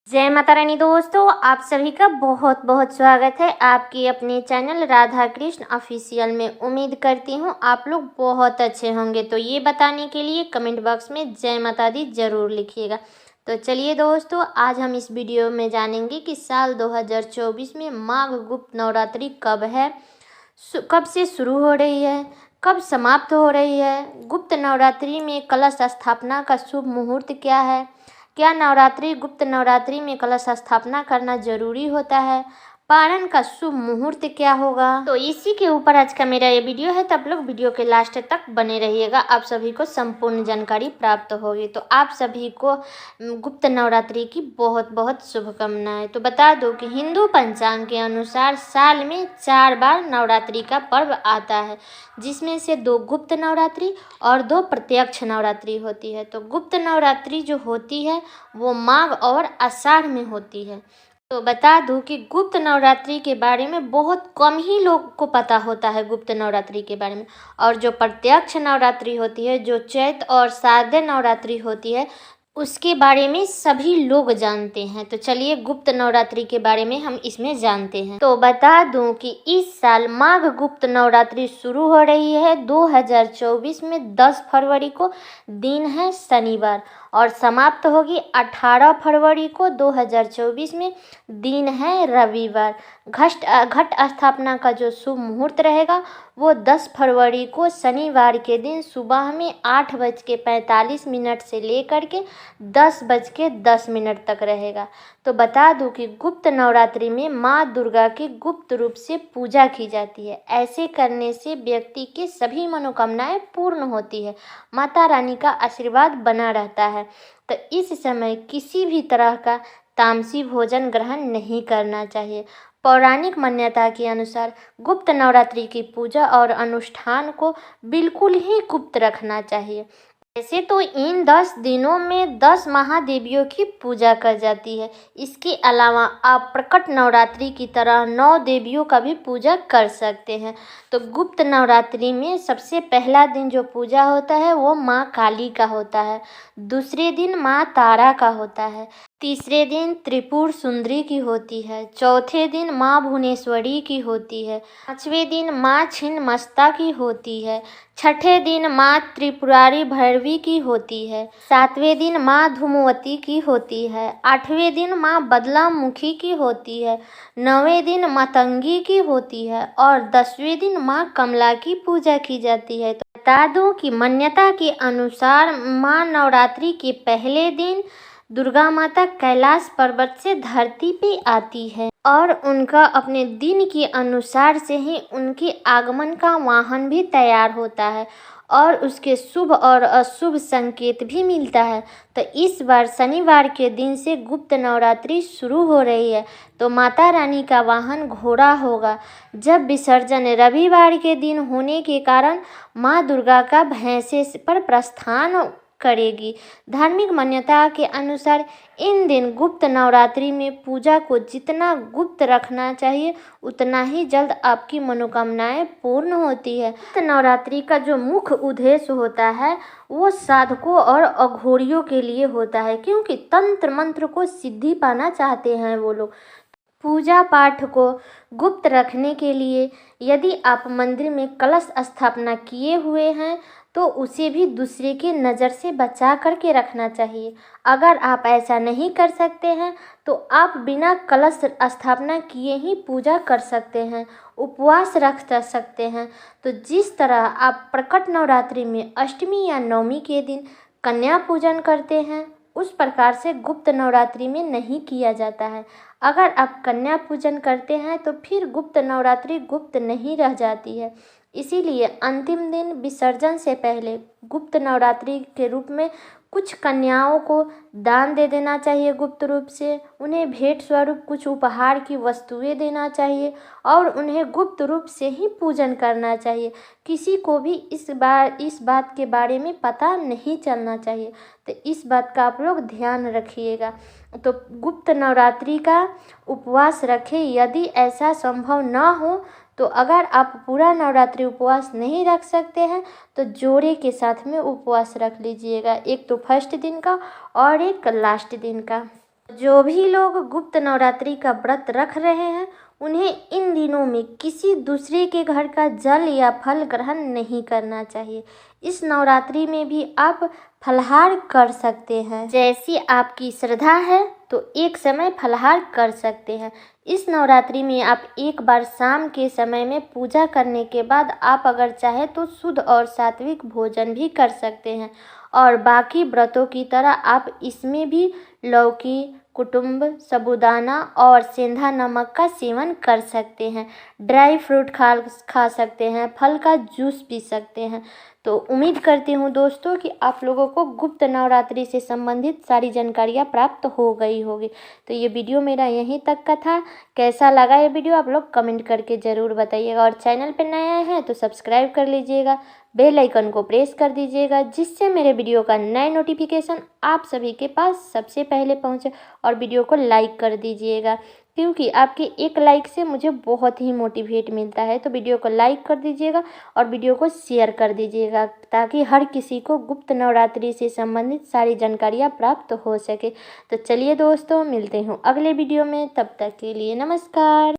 जय माता रानी दोस्तों, आप सभी का बहुत बहुत स्वागत है आपकी अपने चैनल राधा कृष्ण ऑफिशियल में। उम्मीद करती हूँ आप लोग बहुत अच्छे होंगे। तो ये बताने के लिए कमेंट बॉक्स में जय माता दी ज़रूर लिखिएगा। तो चलिए दोस्तों, आज हम इस वीडियो में जानेंगे कि साल 2024 में माघ गुप्त नवरात्रि कब है, कब से शुरू हो रही है, कब समाप्त हो रही है। गुप्त नवरात्रि में कलश स्थापना का शुभ मुहूर्त क्या है, क्या नवरात्रि गुप्त नवरात्रि में कलश स्थापना करना जरूरी होता है, पारण का शुभ मुहूर्त क्या होगा। तो इसी के ऊपर आज का मेरा ये वीडियो है, तो आप लोग वीडियो के लास्ट तक बने रहिएगा, आप सभी को संपूर्ण जानकारी प्राप्त होगी। तो आप सभी को गुप्त नवरात्रि की बहुत बहुत शुभकामनाएं। तो बता दो कि हिंदू पंचांग के अनुसार साल में 4 बार नवरात्रि का पर्व आता है, जिसमें से 2 गुप्त नवरात्रि और 2 प्रत्यक्ष नवरात्रि होती है। तो गुप्त नवरात्रि जो होती है वो माघ और आषाढ़ में होती है। तो बता दूं कि गुप्त नवरात्रि के बारे में बहुत कम ही लोग को पता होता है गुप्त नवरात्रि के बारे में। और जो प्रत्यक्ष नवरात्रि होती है, जो चैत और शारदीय नवरात्रि होती है, उसके बारे में सभी लोग जानते हैं। तो चलिए गुप्त नवरात्रि के बारे में हम इसमें जानते हैं। तो बता दूं कि इस साल माघ गुप्त नवरात्रि शुरू हो रही है 2024 में 10 फरवरी को, दिन है शनिवार, और समाप्त होगी 18 फरवरी को 2024 में, दिन है रविवार। घट स्थापना का जो शुभ मुहूर्त रहेगा वो 10 फरवरी को शनिवार के दिन सुबह में 8:45 से लेकर के 10:10 तक रहेगा। तो बता दूं कि गुप्त नवरात्रि में माँ दुर्गा की गुप्त रूप से पूजा की जाती है। ऐसे करने से व्यक्ति की सभी मनोकामनाएं पूर्ण होती है, माता रानी का आशीर्वाद बना रहता है। तो इस समय किसी भी तरह का तामसी भोजन ग्रहण नहीं करना चाहिए। पौराणिक मान्यता के अनुसार गुप्त नवरात्रि की पूजा और अनुष्ठान को बिल्कुल ही गुप्त रखना चाहिए। वैसे तो इन 10 दिनों में 10 महादेवियों की पूजा कर जाती है। इसके अलावा आप प्रकट नवरात्रि की तरह 9 देवियों का भी पूजा कर सकते हैं। तो गुप्त नवरात्रि में सबसे पहला दिन जो पूजा होता है वो माँ काली का होता है, दूसरे दिन माँ तारा का होता है, तीसरे दिन त्रिपुर सुंदरी की होती है, चौथे दिन माँ भुवनेश्वरी की होती है, पांचवें दिन माँ छिन्नमस्ता की होती है, छठे दिन माँ त्रिपुरारी भैरवी की होती है, सातवें दिन माँ धूमवती की होती है, आठवें दिन माँ बदलामुखी की होती है, नौवें दिन मातंगी की होती है, और 10वें दिन माँ कमला की पूजा की जाती है। तो बता दूं कि मान्यता के अनुसार माँ नवरात्रि के पहले दिन दुर्गा माता कैलाश पर्वत से धरती पे आती है, और उनका अपने दिन के अनुसार से ही उनके आगमन का वाहन भी तैयार होता है, और उसके शुभ और अशुभ संकेत भी मिलता है। तो इस बार शनिवार के दिन से गुप्त नवरात्रि शुरू हो रही है। तो माता रानी का वाहन घोड़ा होगा। जब विसर्जन रविवार के दिन होने के कारण माँ दुर्गा का भैंसे पर प्रस्थान करेगी। धार्मिक मान्यता के अनुसार इन दिन गुप्त नवरात्रि में पूजा को जितना गुप्त रखना चाहिए उतना ही जल्द आपकी मनोकामनाएं पूर्ण होती है। गुप्त नवरात्रि का जो मुख्य उद्देश्य होता है वो साधकों और अघोरियों के लिए होता है, क्योंकि तंत्र मंत्र को सिद्धि पाना चाहते हैं वो लोग। पूजा पाठ को गुप्त रखने के लिए यदि आप मंदिर में कलश स्थापना किए हुए हैं तो उसे भी दूसरे की नज़र से बचा करके रखना चाहिए। अगर आप ऐसा नहीं कर सकते हैं तो आप बिना कलश स्थापना किए ही पूजा कर सकते हैं, उपवास रख सकते हैं। तो जिस तरह आप प्रकट नवरात्रि में अष्टमी या नवमी के दिन कन्या पूजन करते हैं, उस प्रकार से गुप्त नवरात्रि में नहीं किया जाता है। अगर आप कन्या पूजन करते हैं तो फिर गुप्त नवरात्रि गुप्त नहीं रह जाती है। इसीलिए अंतिम दिन विसर्जन से पहले गुप्त नवरात्रि के रूप में कुछ कन्याओं को दान दे देना चाहिए गुप्त रूप से, उन्हें भेंट स्वरूप कुछ उपहार की वस्तुएं देना चाहिए, और उन्हें गुप्त रूप से ही पूजन करना चाहिए। किसी को भी इस बात के बारे में पता नहीं चलना चाहिए। तो इस बात का आप लोग ध्यान रखिएगा। तो गुप्त नवरात्रि का उपवास रखें। यदि ऐसा संभव ना हो तो अगर आप पूरा नवरात्रि उपवास नहीं रख सकते हैं तो जोड़े के साथ में उपवास रख लीजिएगा, एक तो फर्स्ट दिन का और एक लास्ट दिन का। जो भी लोग गुप्त नवरात्रि का व्रत रख रहे हैं उन्हें इन दिनों में किसी दूसरे के घर का जल या फल ग्रहण नहीं करना चाहिए। इस नवरात्रि में भी आप फलाहार कर सकते हैं, जैसी आपकी श्रद्धा है तो एक समय फलाहार कर सकते हैं। इस नवरात्रि में आप एक बार शाम के समय में पूजा करने के बाद आप अगर चाहे तो शुद्ध और सात्विक भोजन भी कर सकते हैं। और बाकी व्रतों की तरह आप इसमें भी लौकी, कुटुम्ब, साबूदाना और सेंधा नमक का सेवन कर सकते हैं। ड्राई फ्रूट खा सकते हैं, फल का जूस पी सकते हैं। तो उम्मीद करती हूँ दोस्तों कि आप लोगों को गुप्त नवरात्रि से संबंधित सारी जानकारियाँ प्राप्त हो गई होगी। तो ये वीडियो मेरा यहीं तक का था। कैसा लगा ये वीडियो आप लोग कमेंट करके ज़रूर बताइएगा। और चैनल पर नया हैं तो सब्सक्राइब कर लीजिएगा, बेल आइकन को प्रेस कर दीजिएगा, जिससे मेरे वीडियो का नए नोटिफिकेशन आप सभी के पास सबसे पहले पहुंचे। और वीडियो को लाइक कर दीजिएगा, क्योंकि आपके एक लाइक से मुझे बहुत ही मोटिवेट मिलता है। तो वीडियो को लाइक कर दीजिएगा और वीडियो को शेयर कर दीजिएगा, ताकि हर किसी को गुप्त नवरात्रि से संबंधित सारी जानकारियाँ प्राप्त हो सके। तो चलिए दोस्तों, मिलते हूँ अगले वीडियो में, तब तक के लिए नमस्कार।